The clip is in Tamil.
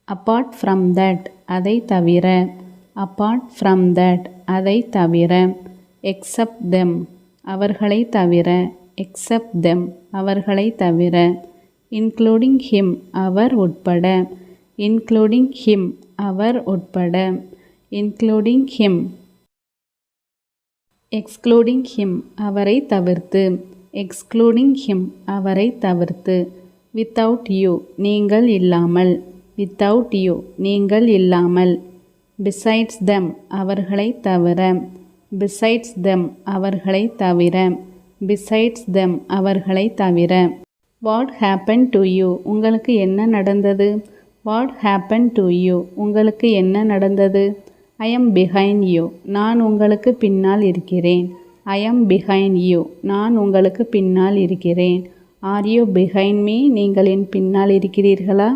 அப்பார்ட் ஃப்ரம் தட் அதை தவிர. அப்பார்ட் ஃப்ரம் தட் அதை தவிர. எக்ஸப்ட் தெம் அவர்களை தவிர. எக்ஸப்ட் தெம் அவர்களை தவிர. இன்க்ளூடிங் ஹிம் அவர் உட்பட. இன்க்ளூடிங் ஹிம் அவர் உட்பட. Including him. எக்ஸ்க்ளூடிங் ஹிம் அவரை தவிர்த்து. எக்ஸ்க்ளூடிங் ஹிம் அவரை தவிர்த்து. வித்தவுட் யூ நீங்கள் இல்லாமல். வித்தவுட் யூ நீங்கள் இல்லாமல். பிசைட்ஸ் தெம் அவர்களை தவிர. பிசைட்ஸ் தெம் அவர்களை தவிர. பிசைட்ஸ் தெம் அவர்களை தவிர. வாட் ஹேப்பன் டு யூ உங்களுக்கு என்ன நடந்தது? வாட் ஹேப்பன் டு யூ உங்களுக்கு என்ன நடந்தது? ஐ எம் பிஹைண்ட் யூ நான் உங்களுக்கு பின்னால் இருக்கிறேன். ஐ எம் பிஹைண்ட் யூ நான் உங்களுக்கு பின்னால் இருக்கிறேன். ஆர் யூ பிஹைண்ட் மீ நீங்கள் என் பின்னால் இருக்கிறீர்களா?